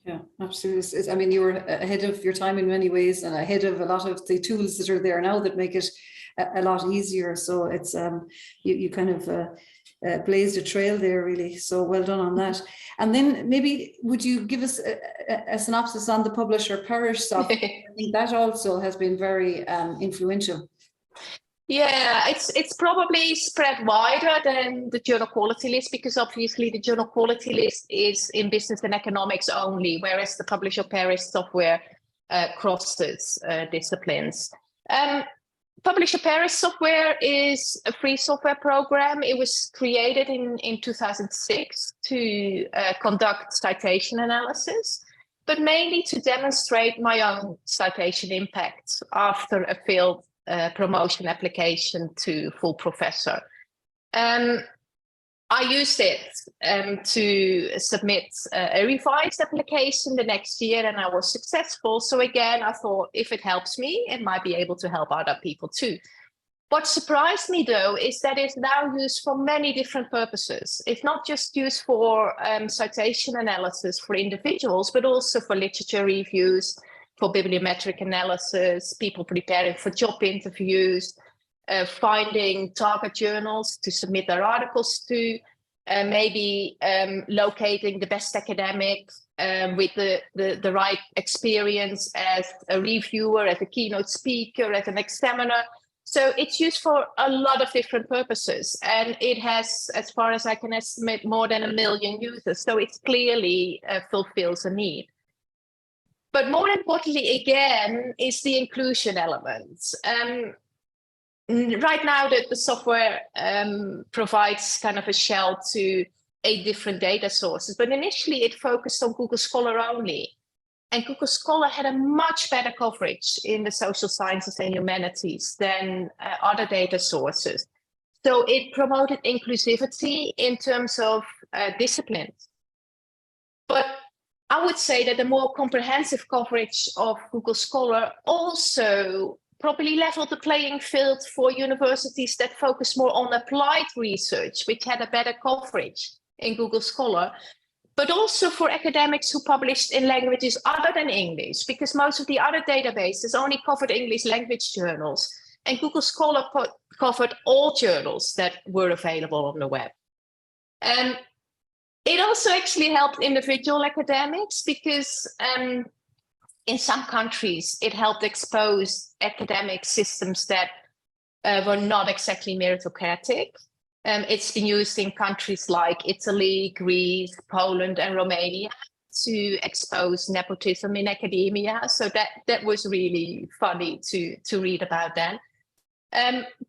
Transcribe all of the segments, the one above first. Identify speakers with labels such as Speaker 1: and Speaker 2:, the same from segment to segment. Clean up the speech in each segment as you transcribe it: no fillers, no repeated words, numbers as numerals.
Speaker 1: Yeah, absolutely. I mean, you were ahead of your time in many ways, and ahead of a lot of the tools that are there now that make it a lot easier. So it's you kind of blazed a trail there, really. So well done on that. And then maybe would you give us a synopsis on the publisher parish software? I think that also has been very influential.
Speaker 2: Yeah, it's probably spread wider than the journal quality list, because obviously the journal quality list is in business and economics only, whereas the publisher parish software crosses disciplines. Publisher parish software is a free software program. It was created in 2006 to conduct citation analysis, but mainly to demonstrate my own citation impact after a failed promotion application to full professor. I used it to submit a revised application the next year, and I was successful. So again, I thought, if it helps me, it might be able to help other people too. What surprised me, though, is that it's now used for many different purposes. It's not just used for citation analysis for individuals, but also for literature reviews, for bibliometric analysis, people preparing for job interviews, finding target journals to submit their articles to, maybe locating the best academic with the right experience as a reviewer, as a keynote speaker, as an examiner. So it's used for a lot of different purposes, and it has, as far as I can estimate, more than 1 million users. So it clearly fulfills a need. But more importantly, again, is the inclusion element. Right now, the software provides kind of a shell to 8 different data sources, but initially it focused on Google Scholar only. And Google Scholar had a much better coverage in the social sciences and humanities than other data sources. So it promoted inclusivity in terms of disciplines. But I would say that the more comprehensive coverage of Google Scholar also probably leveled the playing field for universities that focus more on applied research, which had a better coverage in Google Scholar, but also for academics who published in languages other than English, because most of the other databases only covered English language journals, and Google Scholar covered all journals that were available on the web. And it also actually helped individual academics, because in some countries, it helped expose academic systems that were not exactly meritocratic. It's been used in countries like Italy, Greece, Poland, and Romania to expose nepotism in academia. So that was really funny to read about then.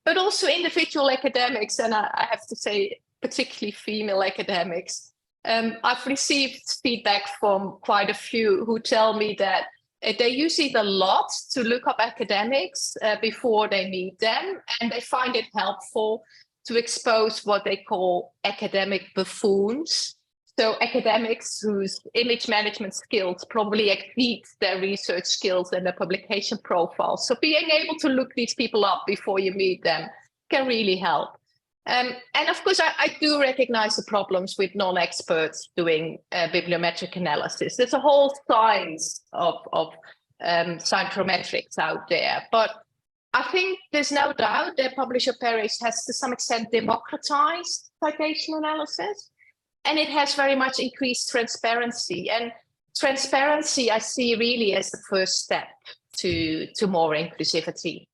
Speaker 2: But also individual academics, and I have to say, particularly female academics. I've received feedback from quite a few who tell me that they use it a lot to look up academics before they meet them, and they find it helpful to expose what they call academic buffoons. So academics whose image management skills probably exceed their research skills and their publication profile. So being able to look these people up before you meet them can really help. And of course, I do recognize the problems with non-experts doing bibliometric analysis. There's a whole science of psychometrics out there. But I think there's no doubt that Publisher Parish has to some extent democratized citation analysis. And it has very much increased transparency. And transparency I see really as the first step to more inclusivity.